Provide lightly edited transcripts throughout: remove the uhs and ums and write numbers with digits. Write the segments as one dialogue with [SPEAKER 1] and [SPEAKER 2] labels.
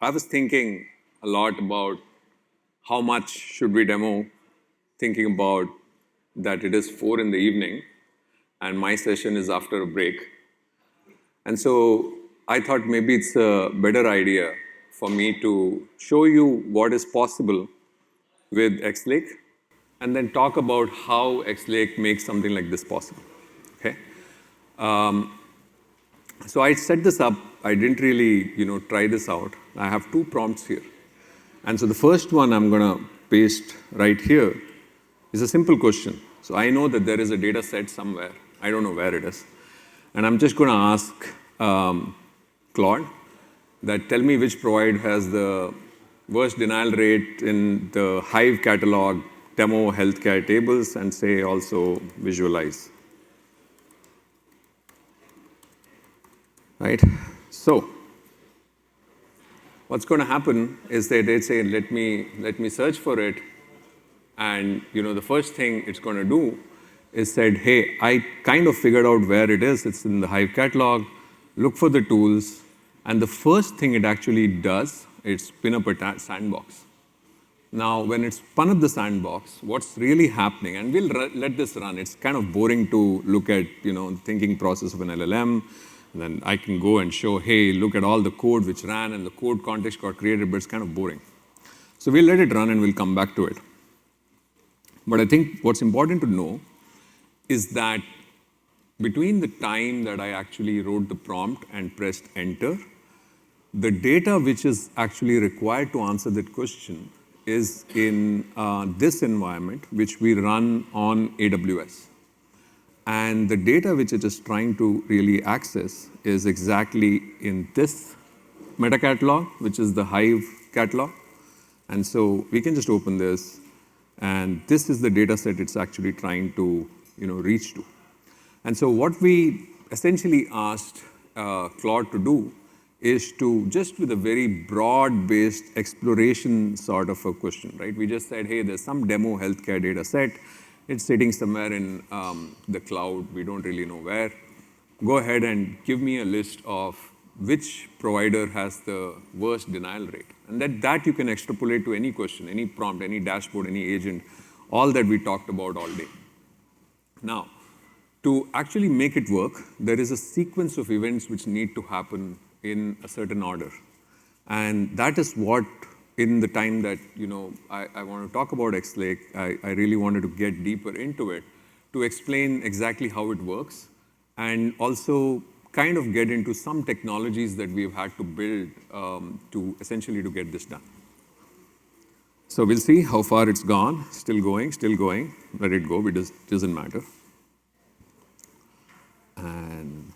[SPEAKER 1] I was thinking a lot about how much should we demo, thinking about that it is 4 in the evening and my session is after a break. And so I thought maybe it's a better idea for me to show you what is possible with xLake and then talk about how xLake makes something like this possible. Okay? So I set this up. I didn't really, try this out. I have 2 prompts here. And so the first one I'm going to paste right here is a simple question. So I know that there is a data set somewhere. I don't know where it is. And I'm just going to ask Claude that tell me which provider has the worst denial rate in the Hive catalog, demo healthcare tables, and say also visualize. Right? So what's going to happen is that they say, let me search for it. And the first thing it's going to do is said, hey, I kind of figured out where it is. It's in the Hive catalog. Look for the tools. And the first thing it actually does is spin up a sandbox. Now, when it's spun up the sandbox, what's really happening, and we'll let this run. It's kind of boring to look at, the thinking process of an LLM. And then I can go and show, hey, look at all the code which ran and the code context got created, but it's kind of boring. So we'll let it run and we'll come back to it. But I think what's important to know is that between the time that I actually wrote the prompt and pressed enter, the data which is actually required to answer that question is in this environment, which we run on AWS. And the data which it is trying to really access is exactly in this meta catalog, which is the Hive catalog. And so we can just open this. And this is the data set it's actually trying to reach to. And so what we essentially asked Claude to do is to just with a very broad-based exploration sort of a question, right? We just said, hey, there's some demo healthcare data set. It's sitting somewhere in the cloud. We don't really know where. Go ahead and give me a list of which provider has the worst denial rate. And that you can extrapolate to any question, any prompt, any dashboard, any agent, all that we talked about all day. Now, to actually make it work, there is a sequence of events which need to happen in a certain order. And that is what, in the time that I want to talk about xLake, I really wanted to get deeper into it to explain exactly how it works and also kind of get into some technologies that we've had to build to essentially to get this done. So we'll see how far it's gone. Still going. Let it go. It doesn't matter. And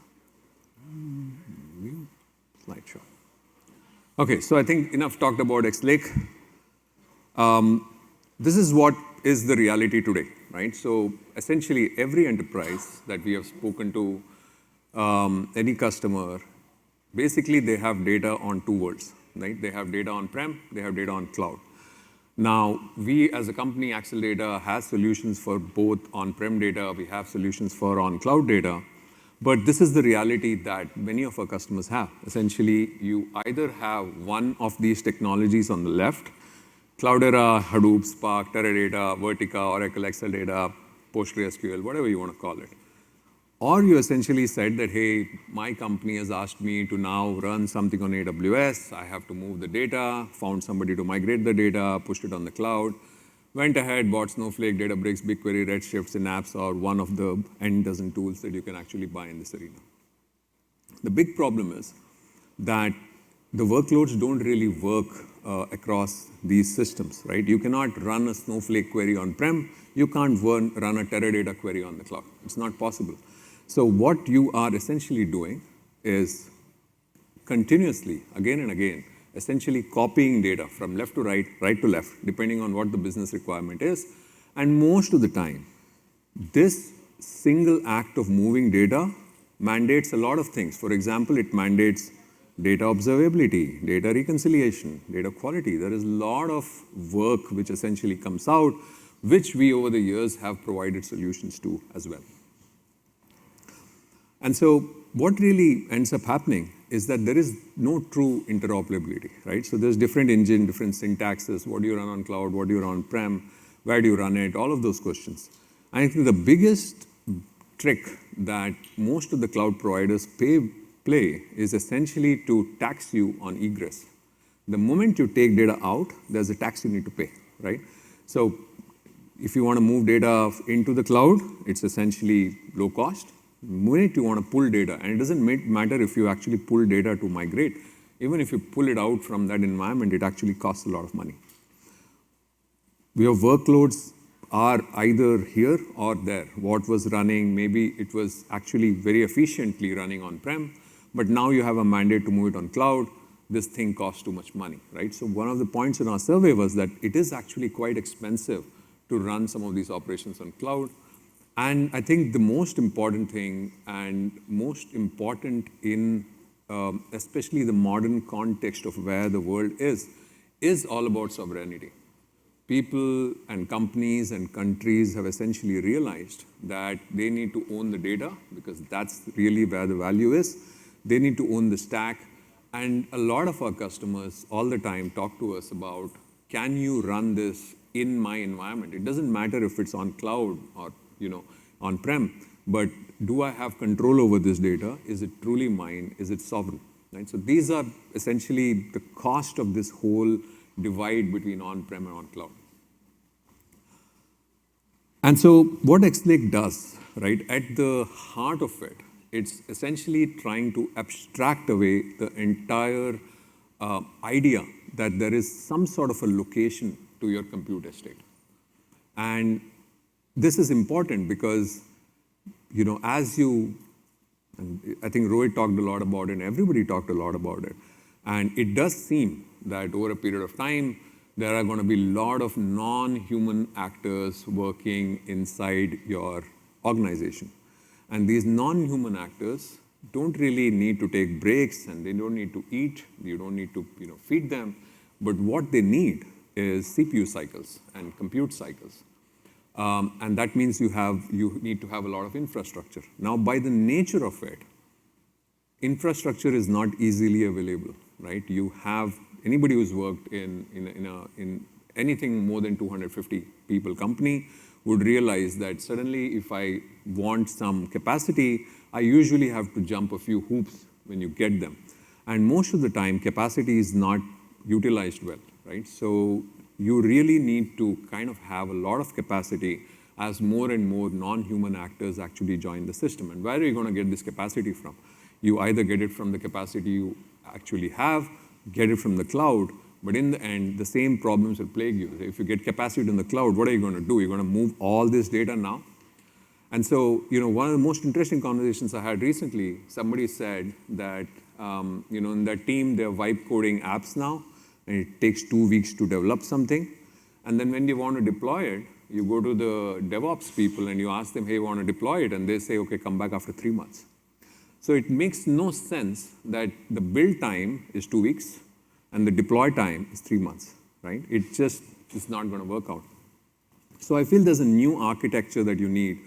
[SPEAKER 1] slideshow. Okay, so I think enough talked about xLake. This is what is the reality today, right? So essentially, every enterprise that we have spoken to, any customer, basically they have data on 2 worlds, right? They have data on-prem, they have data on cloud. Now, we as a company, Acceldata, has solutions for both on-prem data, we have solutions for on-cloud data, but this is the reality that many of our customers have. Essentially, you either have one of these technologies on the left, Cloudera, Hadoop, Spark, Teradata, Vertica, Oracle, Acceldata, PostgreSQL, whatever you want to call it. Or you essentially said that, hey, my company has asked me to now run something on AWS. I have to move the data, found somebody to migrate the data, pushed it on the cloud, went ahead, bought Snowflake, Databricks, BigQuery, Redshift, Synapse, or one of the dozen tools that you can actually buy in this arena. The big problem is that the workloads don't really work across these systems, right? You cannot run a Snowflake query on-prem. You can't run a Teradata query on the cloud. It's not possible. So what you are essentially doing is continuously, again and again, essentially copying data from left to right, right to left, depending on what the business requirement is. And most of the time, this single act of moving data mandates a lot of things. For example, it mandates data observability, data reconciliation, data quality. There is a lot of work which essentially comes out, which we over the years have provided solutions to as well. And so what really ends up happening is that there is no true interoperability, right? So there's different engine, different syntaxes. What do you run on cloud? What do you run on-prem? Where do you run it? All of those questions. I think the biggest trick that most of the cloud providers play is essentially to tax you on egress. The moment you take data out, there's a tax you need to pay, right? So if you want to move data into the cloud, it's essentially low cost. The moment you want to pull data, and it doesn't matter if you actually pull data to migrate, even if you pull it out from that environment, it actually costs a lot of money. Your workloads are either here or there. What was running, maybe it was actually very efficiently running on-prem, but now you have a mandate to move it on cloud. This thing costs too much money, right? So one of the points in our survey was that it is actually quite expensive to run some of these operations on cloud. And I think the most important thing, and most important in especially the modern context of where the world is all about sovereignty. People and companies and countries have essentially realized that they need to own the data because that's really where the value is. They need to own the stack. And a lot of our customers all the time talk to us about, can you run this in my environment? It doesn't matter if it's on cloud or on-prem, but do I have control over this data? Is it truly mine? Is it sovereign? Right? So these are essentially the cost of this whole divide between on-prem and on-cloud. And so what xLake does, right, at the heart of it, it's essentially trying to abstract away the entire idea that there is some sort of a location to your compute estate. And this is important because, as you, and I think Rohit talked a lot about it, and everybody talked a lot about it, and it does seem that over a period of time, there are going to be a lot of non-human actors working inside your organization. And these non-human actors don't really need to take breaks, and they don't need to eat. You don't need to feed them. But what they need is CPU cycles and compute cycles. And that means you need to have a lot of infrastructure. Now, by the nature of it, infrastructure is not easily available, right? You have anybody who's worked in anything more than 250 people company would realize that suddenly if I want some capacity, I usually have to jump a few hoops when you get them. And most of the time, capacity is not utilized well, right? So you really need to kind of have a lot of capacity as more and more non-human actors actually join the system. And where are you going to get this capacity from? You either get it from the capacity you actually have, get it from the cloud, but in the end, the same problems will plague you. If you get capacity in the cloud, what are you going to do? You're going to move all this data now? And so, one of the most interesting conversations I had recently, somebody said that, in their team, they're vibe coding apps now, and it takes 2 weeks to develop something. And then when you want to deploy it, you go to the DevOps people and you ask them, hey, you want to deploy it? And they say, okay, come back after 3 months. So it makes no sense that the build time is 2 weeks and the deploy time is 3 months, right? It just is not going to work out. So I feel there's a new architecture that you need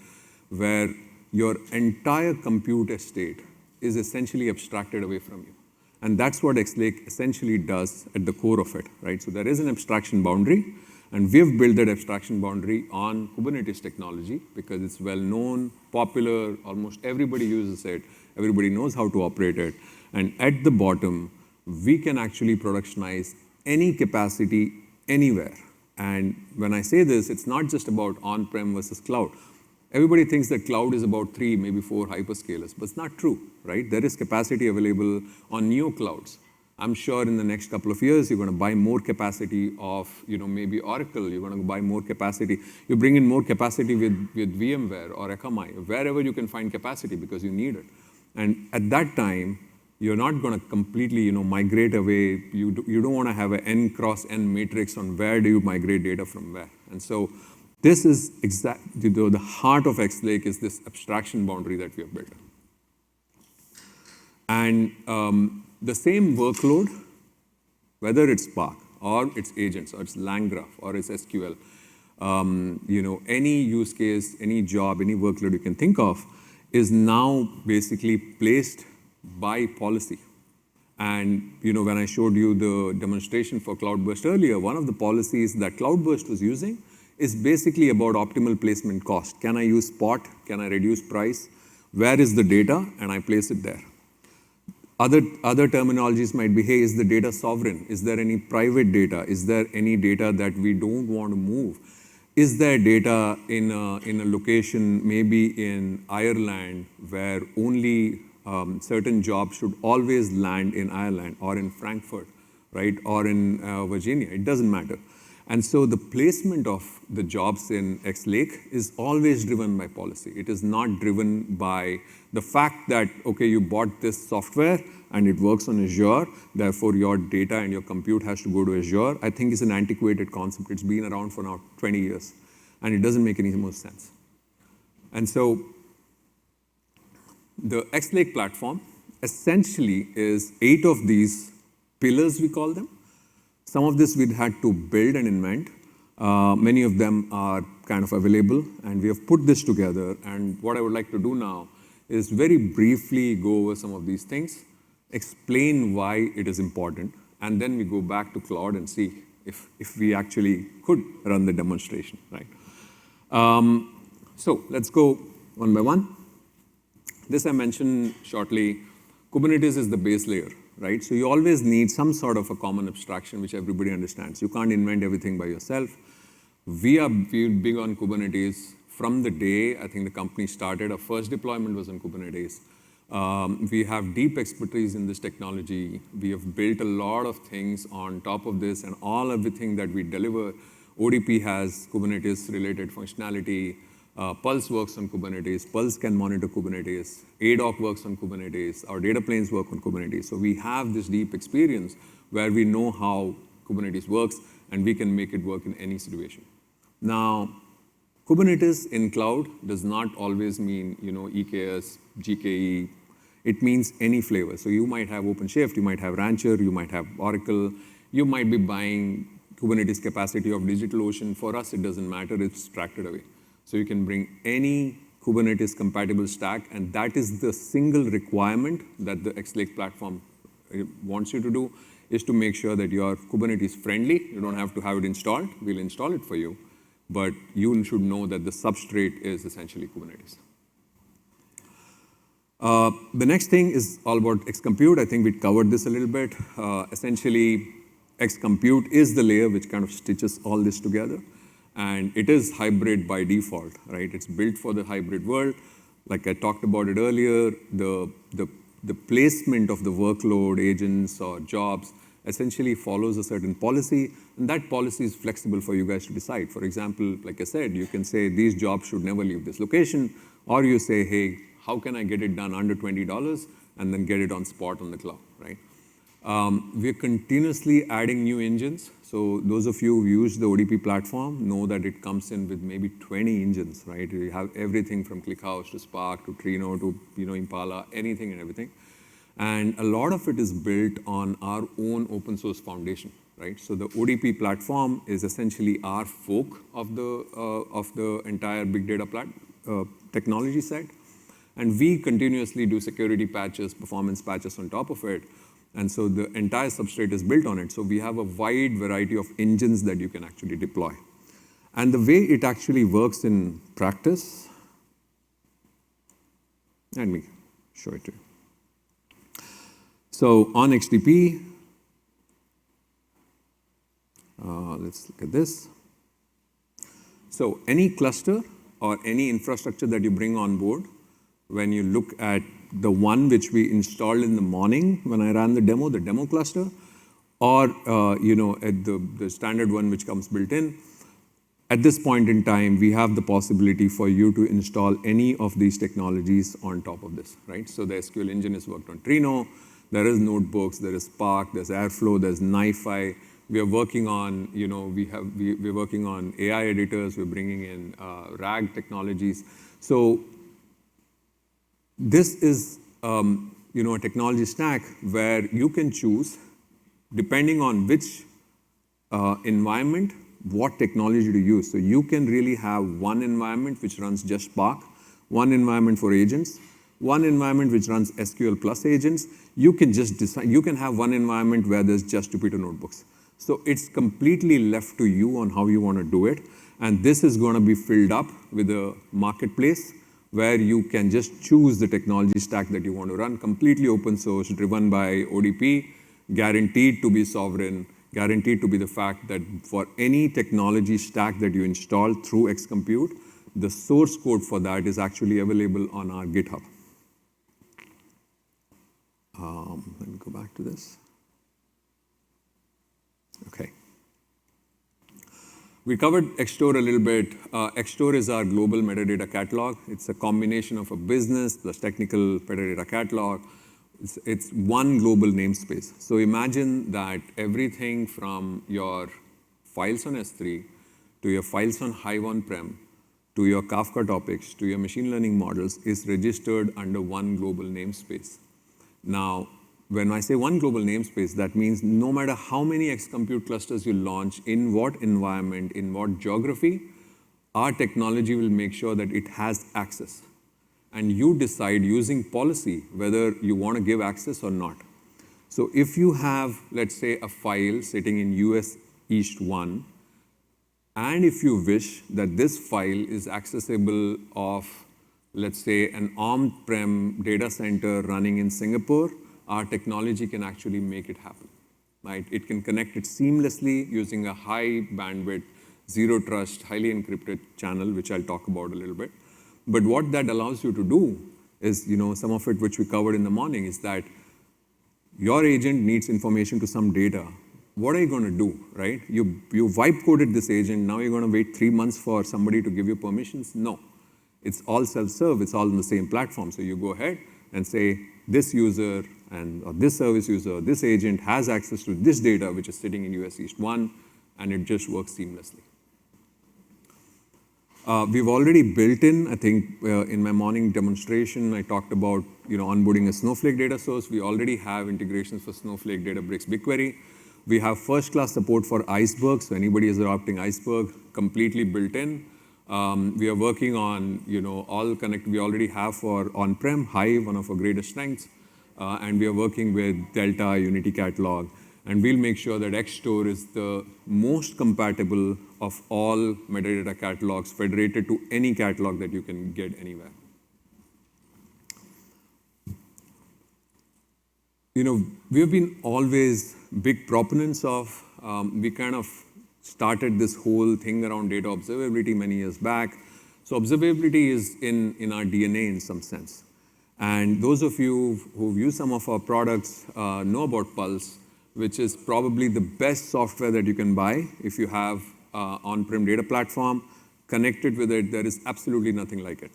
[SPEAKER 1] where your entire compute estate is essentially abstracted away from you. And that's what xLake essentially does at the core of it, right? So there is an abstraction boundary, and we've built that abstraction boundary on Kubernetes technology because it's well known, popular, almost everybody uses it, everybody knows how to operate it. And at the bottom, we can actually productionize any capacity anywhere. And when I say this, it's not just about on-prem versus cloud. Everybody thinks that cloud is about 3, maybe 4 hyperscalers, but it's not true, right? There is capacity available on neo clouds. I'm sure in the next couple of years, you're going to buy more capacity of, maybe Oracle. You're going to buy more capacity. You bring in more capacity with VMware or Akamai, wherever you can find capacity because you need it. And at that time, you're not going to completely, migrate away. You don't want to have an N cross N matrix on where do you migrate data from where. And so this is exactly the heart of xLake is this abstraction boundary that we have built. And the same workload, whether it's Spark or it's agents or it's LangGraph or it's SQL, any use case, any job, any workload you can think of is now basically placed by policy. And when I showed you the demonstration for CloudBurst earlier, one of the policies that CloudBurst was using is basically about optimal placement cost. Can I use spot? Can I reduce price? Where is the data? And I place it there. Other terminologies might be, hey, is the data sovereign? Is there any private data? Is there any data that we don't want to move? Is there data in a location, maybe in Ireland, where only certain jobs should always land in Ireland or in Frankfurt, right? Or in Virginia? It doesn't matter. And so the placement of the jobs in xLake is always driven by policy. It is not driven by the fact that, okay, you bought this software and it works on Azure, therefore your data and your compute has to go to Azure. I think it's an antiquated concept. It's been around for now 20 years, and it doesn't make any more sense. And so the xLake platform essentially is 8 of these pillars, we call them. Some of this we had to build and invent. Many of them are kind of available, and we have put this together. And what I would like to do now is very briefly go over some of these things, explain why it is important, and then we go back to Claude and see if we actually could run the demonstration, right? So let's go one by one. This I mentioned shortly. Kubernetes is the base layer, right? So you always need some sort of a common abstraction which everybody understands. You can't invent everything by yourself. We're big on Kubernetes from the day I think the company started. Our first deployment was on Kubernetes. We have deep expertise in this technology. We have built a lot of things on top of this, and everything that we deliver. ODP has Kubernetes-related functionality. Pulse works on Kubernetes. Pulse can monitor Kubernetes. ADOC works on Kubernetes. Our data planes work on Kubernetes. So we have this deep experience where we know how Kubernetes works, and we can make it work in any situation. Now, Kubernetes in cloud does not always mean EKS, GKE. It means any flavor. So you might have OpenShift, you might have Rancher, you might have Oracle. You might be buying Kubernetes capacity of DigitalOcean. For us, it doesn't matter. It's extracted away. So you can bring any Kubernetes compatible stack, and that is the single requirement that the xLake platform wants you to do, is to make sure that you are Kubernetes friendly. You don't have to have it installed. We'll install it for you. But you should know that the substrate is essentially Kubernetes. The next thing is all about xCompute. I think we covered this a little bit. Essentially, xCompute is the layer which kind of stitches all this together. And it is hybrid by default, right? It's built for the hybrid world. Like I talked about it earlier, the placement of the workload, agents, or jobs essentially follows a certain policy, and that policy is flexible for you guys to decide. For example, like I said, you can say these jobs should never leave this location, or you say, hey, how can I get it done under $20 and then get it on spot on the cloud, right? We're continuously adding new engines. So those of you who use the ODP platform know that it comes in with maybe 20 engines, right? You have everything from ClickHouse to Spark to Trino to Impala, anything and everything. And a lot of it is built on our own open source foundation, right? So the ODP platform is essentially our fork of the entire big data technology set. And we continuously do security patches, performance patches on top of it. And so the entire substrate is built on it. So we have a wide variety of engines that you can actually deploy. And the way it actually works in practice, let me show it to you. So on XDP, let's look at this. So any cluster or any infrastructure that you bring on board, when you look at the one which we installed in the morning when I ran the demo cluster, or at the standard one which comes built in, at this point in time, we have the possibility for you to install any of these technologies on top of this, right? So the SQL engine is worked on Trino. There is notebooks, there is Spark, there's Airflow, there's NiFi. We are working on, we're working on AI editors. We're bringing in RAG technologies. So this is, a technology stack where you can choose, depending on which environment, what technology to use. So you can really have one environment which runs just Spark, one environment for agents, one environment which runs SQL plus agents. You can just decide, you can have one environment where there's just Jupyter notebooks. So it's completely left to you on how you want to do it. And this is going to be filled up with a marketplace where you can just choose the technology stack that you want to run, completely open source, driven by ODP, guaranteed to be sovereign, guaranteed to be the fact that for any technology stack that you install through xCompute, the source code for that is actually available on our GitHub. Let me go back to this. Okay. We covered xStore a little bit. xStore is our global metadata catalog. It's a combination of a business plus technical metadata catalog. It's one global namespace. So imagine that everything from your files on S3 to your files on Hive on-prem to your Kafka topics to your machine learning models is registered under one global namespace. Now, when I say one global namespace, that means no matter how many xCompute clusters you launch, in what environment, in what geography, our technology will make sure that it has access. And you decide using policy whether you want to give access or not. So if you have, let's say, a file sitting in US East 1, and if you wish that this file is accessible of, let's say, an on-prem data center running in Singapore, our technology can actually make it happen, right? It can connect it seamlessly using a high bandwidth, zero trust, highly encrypted channel, which I'll talk about a little bit. But what that allows you to do is, some of it which we covered in the morning is that your agent needs information to some data. What are you going to do, right? You vibe coded this agent, now you're going to wait 3 months for somebody to give you permissions? No. It's all self-serve, it's all on the same platform. So you go ahead and say, this user or this service user, this agent has access to this data which is sitting in US East 1, and it just works seamlessly. We've already built in, I think in my morning demonstration, I talked about onboarding a Snowflake data source. We already have integrations for Snowflake, Databricks, BigQuery. We have first-class support for Iceberg, so anybody is adopting Iceberg, completely built in. We are working on all connect. We already have for on-prem, Hive, one of our greatest strengths. And we are working with Delta, Unity Catalog, and we'll make sure that xStore is the most compatible of all metadata catalogs federated to any catalog that you can get anywhere. We've been always big proponents of, we kind of started this whole thing around data observability many years back. So observability is in our DNA in some sense. And those of you who've used some of our products know about Pulse, which is probably the best software that you can buy if you have on-prem data platform. Connected with it, there is absolutely nothing like it.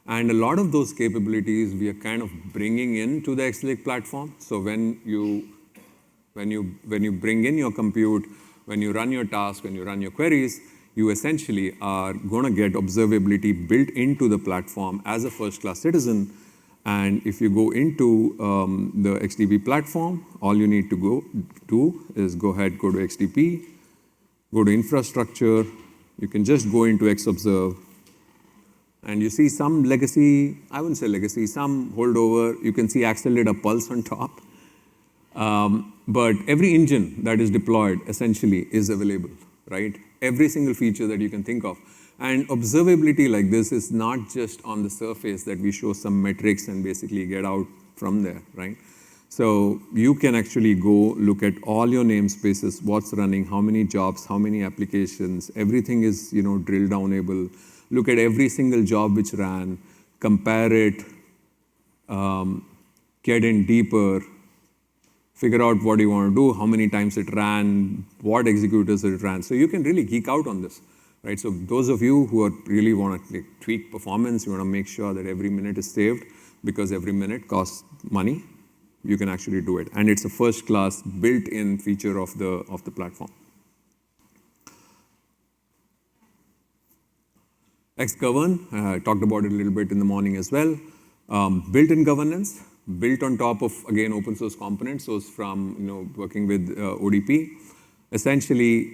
[SPEAKER 1] And a lot of those capabilities we are kind of bringing into the xLake platform. So when you bring in your compute, when you run your tasks, when you run your queries, you essentially are going to get observability built into the platform as a first-class citizen. And if you go into the XDB platform, all you need to go do is go ahead, go to XDP, go to infrastructure. You can just go into xObserve. And you see some legacy, I wouldn't say legacy, some holdover. You can see Acceldata Pulse on top. But every engine that is deployed essentially is available, right? Every single feature that you can think of. And observability like this is not just on the surface that we show some metrics and basically get out from there, right? So you can actually go look at all your namespaces, what's running, how many jobs, how many applications, everything is drill downable. Look at every single job which ran, compare it, get in deeper, figure out what you want to do, how many times it ran, what executors it ran. So you can really geek out on this. Right, so those of you who really want to tweak performance, you want to make sure that every minute is saved because every minute costs money, you can actually do it. And it's a first-class built-in feature of the platform. xGovern, I talked about it a little bit in the morning as well. Built-in governance, built on top of, again, open source components, so from working with ODP. Essentially,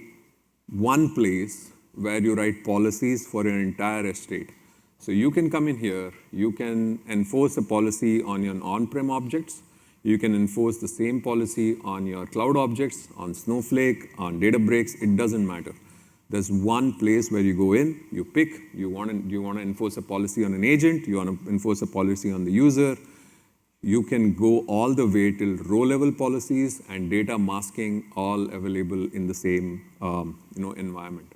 [SPEAKER 1] one place where you write policies for your entire estate. So you can come in here, you can enforce a policy on your on-prem objects, you can enforce the same policy on your cloud objects, on Snowflake, on Databricks, it doesn't matter. There's one place where you go in, you pick, you want to enforce a policy on an agent, you want to enforce a policy on the user. You can go all the way till row-level policies and data masking all available in the same environment.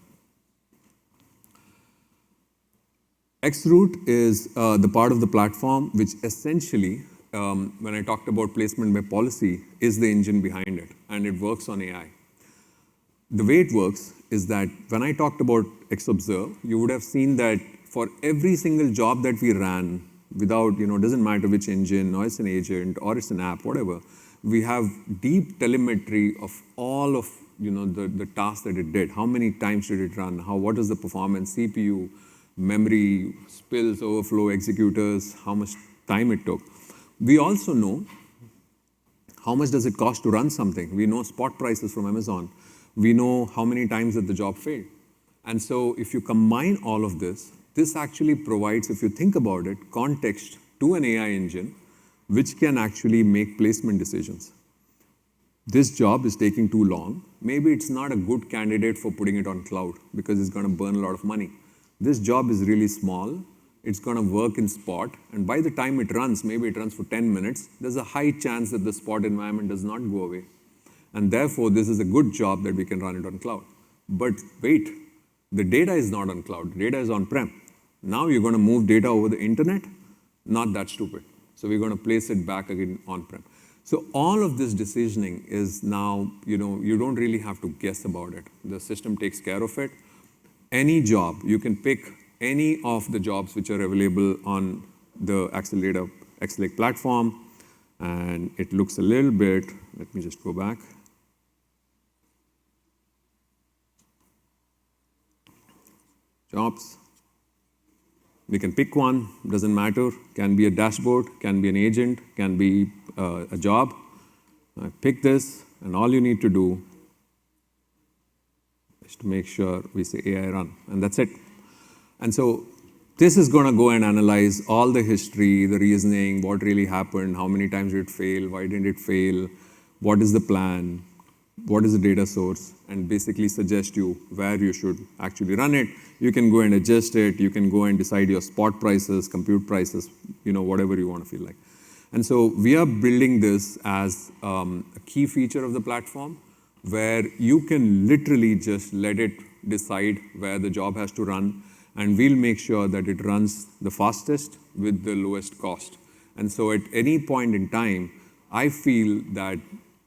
[SPEAKER 1] xRoot is the part of the platform which essentially, when I talked about placement by policy, is the engine behind it, and it works on AI. The way it works is that when I talked about xObserve, you would have seen that for every single job that we ran, without, doesn't matter which engine, or it's an agent, or it's an app, whatever, we have deep telemetry of all of, the tasks that it did. How many times did it run? What is the performance, CPU, memory, spills, overflow, executors, how much time it took. We also know how much does it cost to run something. We know spot prices from Amazon. We know how many times that the job failed. And so if you combine all of this, this actually provides, if you think about it, context to an AI engine, which can actually make placement decisions. This job is taking too long. Maybe it's not a good candidate for putting it on cloud because it's going to burn a lot of money. This job is really small. It's going to work in Spot. And by the time it runs, maybe it runs for 10 minutes, there's a high chance that the Spot environment does not go away. And therefore, this is a good job that we can run it on cloud. But wait, the data is not on cloud. The data is on-prem. Now you're going to move data over the internet? Not that stupid. So we're going to place it back again on-prem. So all of this decisioning is now, you don't really have to guess about it. The system takes care of it. Any job, you can pick any of the jobs which are available on the Acceldata xLake platform, and it looks a little bit, let me just go back. Jobs. We can pick one, doesn't matter, can be a dashboard, can be an agent, can be a job. I pick this, and all you need to do is to make sure we say AI run, and that's it. And so this is going to go and analyze all the history, the reasoning, what really happened, how many times did it fail, why didn't it fail, what is the plan, what is the data source, and basically suggest you where you should actually run it. You can go and adjust it. You can go and decide your spot prices, compute prices, whatever you want to feel like. And so we are building this as a key feature of the platform, where you can literally just let it decide where the job has to run, and we'll make sure that it runs the fastest with the lowest cost. And so at any point in time, I feel that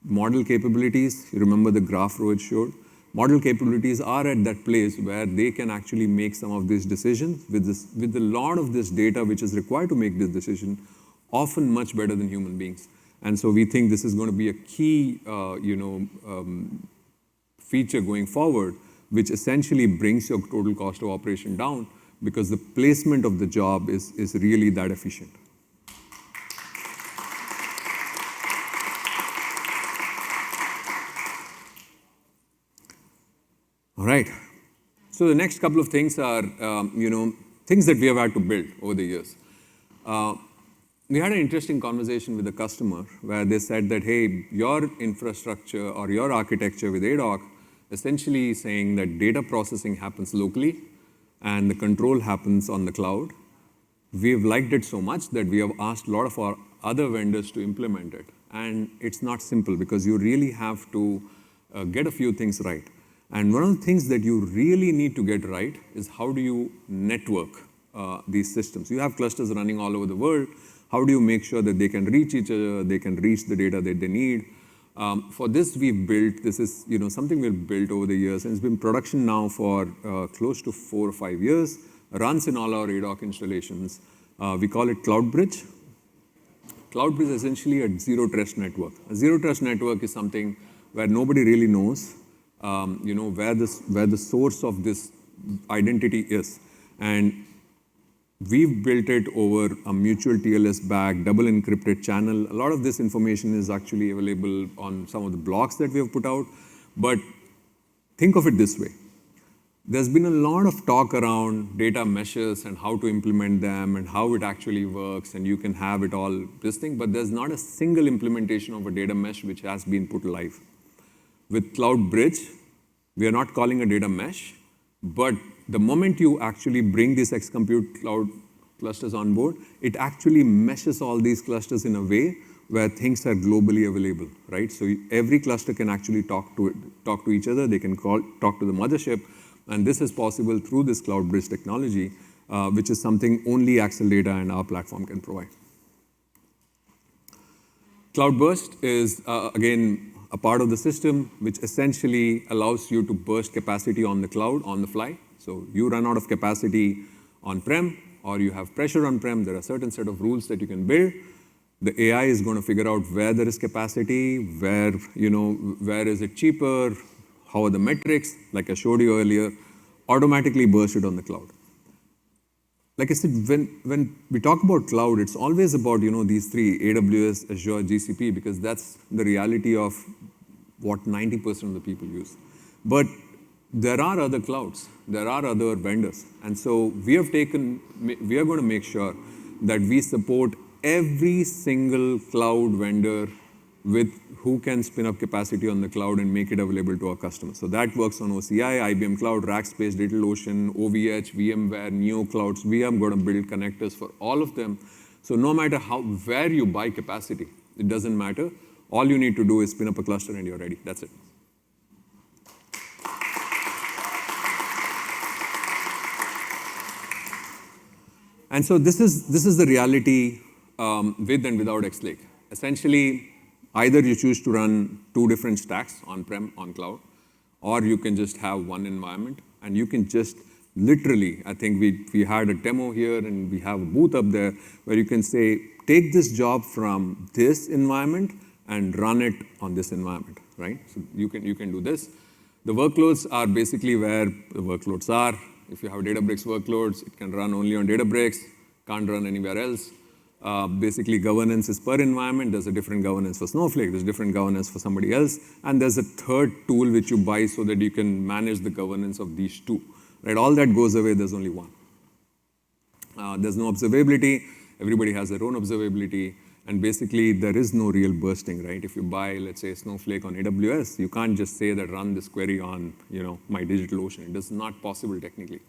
[SPEAKER 1] model capabilities, you remember the graph Rohit showed, model capabilities are at that place where they can actually make some of these decisions with a lot of this data which is required to make this decision, often much better than human beings. And so we think this is going to be a key, feature going forward, which essentially brings your total cost of operation down because the placement of the job is really that efficient. All right. So the next couple of things are, things that we have had to build over the years. We had an interesting conversation with a customer where they said that, hey, your infrastructure or your architecture with ADOC essentially saying that data processing happens locally and the control happens on the cloud. We've liked it so much that we have asked a lot of our other vendors to implement it. And it's not simple because you really have to get a few things right. And one of the things that you really need to get right is how do you network these systems. You have clusters running all over the world. How do you make sure that they can reach each other, they can reach the data that they need? For this, we've built, this is something we've built over the years, and it's been in production now for close to 4 or 5 years, runs in all our ADOC installations. We call it CloudBridge. CloudBridge is essentially a zero-trust network. A zero-trust network is something where nobody really knows where the source of this identity is. And we've built it over a mutual TLS-backed, double encrypted channel. A lot of this information is actually available on some of the blogs that we have put out. But think of it this way. there's been a lot of talk around data meshes and how to implement them and how it actually works, and you can have it all this thing, but there's not a single implementation of a data mesh which has been put live. With CloudBridge, we are not calling a data mesh, but the moment you actually bring these xCompute cloud clusters on board, it actually meshes all these clusters in a way where things are globally available, right? So every cluster can actually talk to each other. They can talk to the mothership, and this is possible through this CloudBridge technology, which is something only Acceldata and our platform can provide. CloudBurst is, again, a part of the system which essentially allows you to burst capacity on the cloud on the fly. So you run out of capacity on-prem, or you have pressure on-prem, there are a certain set of rules that you can build. The AI is going to figure out where there is capacity, where is it cheaper, how are the metrics, like I showed you earlier, automatically burst it on the cloud. Like I said, when we talk about cloud, it's always about these three, AWS, Azure, GCP, because that's the reality of what 90% of the people use. But there are other clouds, there are other vendors, and so we are going to make sure that we support every single cloud vendor with who can spin up capacity on the cloud and make it available to our customers. So that works on OCI, IBM Cloud, Rackspace, DigitalOcean, OVH, VMware, NeoClouds. We are going to build connectors for all of them. So no matter where you buy capacity, it doesn't matter. All you need to do is spin up a cluster and you're ready. That's it. And so this is the reality with and without xLake. Essentially, either you choose to run two different stacks, on-prem, on cloud, or you can just have one environment, and you can just literally, I think we had a demo here, and we have a booth up there, where you can say, take this job from this environment and run it on this environment, right? So you can do this. The workloads are basically where the workloads are. If you have Databricks workloads, it can run only on Databricks, can't run anywhere else. Basically, governance is per environment. There's a different governance for Snowflake. There's different governance for somebody else. And there's a third tool which you buy so that you can manage the governance of these two. Right? All that goes away. There's only one. There's no observability. Everybody has their own observability. And basically, there is no real bursting, right? If you buy, let's say, Snowflake on AWS, you can't just say that run this query on my DigitalOcean. It is not possible technically.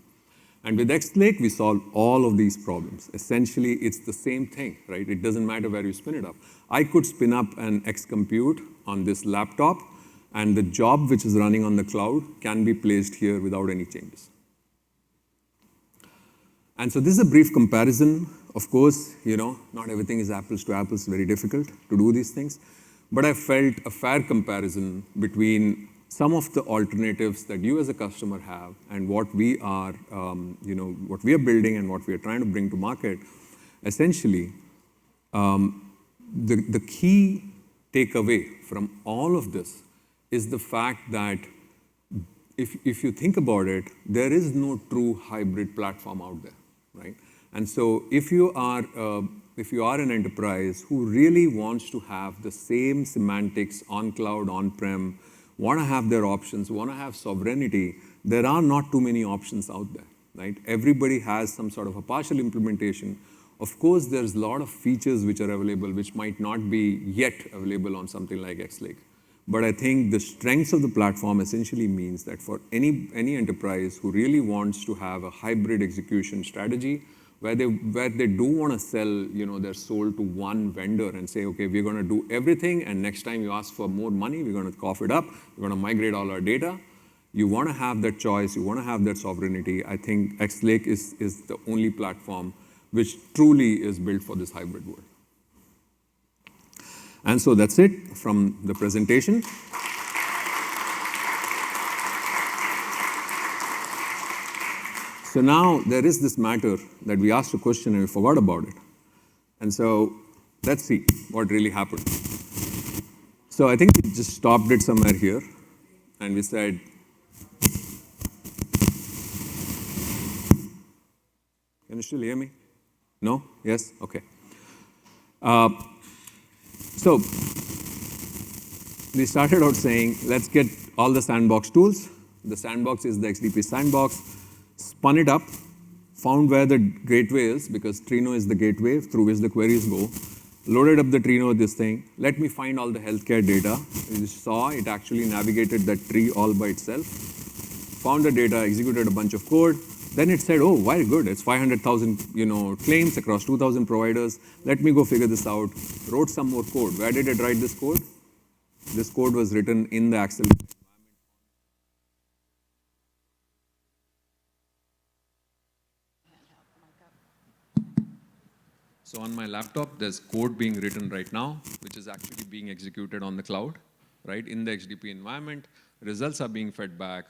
[SPEAKER 1] And with xLake, we solve all of these problems. Essentially, it's the same thing, right? It doesn't matter where you spin it up. I could spin up an xCompute on this laptop, and the job which is running on the cloud can be placed here without any changes. And so this is a brief comparison. Of course, not everything is apples to apples, very difficult to do these things. But I felt a fair comparison between some of the alternatives that you as a customer have and what we are, what we are building and what we are trying to bring to market. Essentially, the key takeaway from all of this is the fact that if you think about it, there is no true hybrid platform out there, right? And so if you are an enterprise who really wants to have the same semantics on cloud, on-prem, want to have their options, want to have sovereignty, there are not too many options out there, right? Everybody has some sort of a partial implementation. Of course, there's a lot of features which are available, which might not be yet available on something like xLake. But I think the strengths of the platform essentially means that for any enterprise who really wants to have a hybrid execution strategy, where they do want to sell their soul to one vendor and say, okay, we're going to do everything, and next time you ask for more money, we're going to cough it up, we're going to migrate all our data. You want to have that choice, you want to have that sovereignty. I think xLake is the only platform which truly is built for this hybrid world. And so that's it from the presentation. So now there is this matter that we asked a question and we forgot about it. And so let's see what really happened. So I think we just stopped it somewhere here and we said, can you still hear me? No? Yes? Okay. So we started out saying, let's get all the sandbox tools, The sandbox is the XDP sandbox. Spun it up, found where the gateway is, because Trino is the gateway through which the queries go. Loaded up the Trino with this thing. Let me find all the healthcare data. You saw it actually navigated that tree all by itself. Found the data, executed a bunch of code. Then it said, oh, very good. It's 500,000 claims across 2,000 providers. Let me go figure this out. Wrote some more code. Where did it write this code? This code was written in the Acceldata. So on my laptop, there's code being written right now, which is actually being executed on the cloud, right? In the XDP environment, results are being fed back.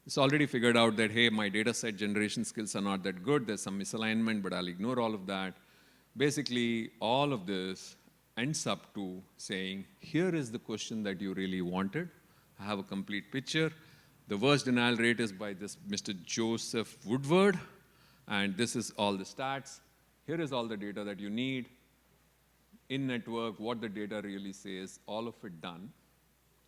[SPEAKER 1] It's already figured out that, hey, my data set generation skills are not that good. There's some misalignment, but I'll ignore all of that. Basically, all of this ends up to saying, here is the question that you really wanted. I have a complete picture. The worst denial rate is by this Mr. Joseph Woodward, and this is all the stats. Here is all the data that you need. In network, what the data really says, all of it done.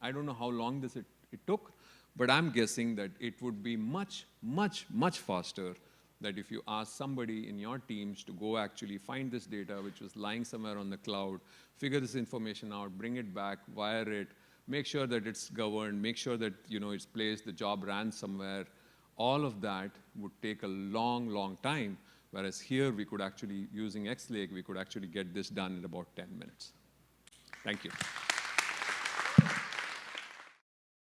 [SPEAKER 1] I don't know how long it took, but I'm guessing that it would be much, much, much faster that if you ask somebody in your teams to go actually find this data, which was lying somewhere on the cloud, figure this information out, bring it back, wire it, make sure that it's governed, make sure that it's placed, the job ran somewhere. All of that would take a long, long time. Whereas here, we could actually, using xLake, we could actually get this done in about 10 minutes. Thank you.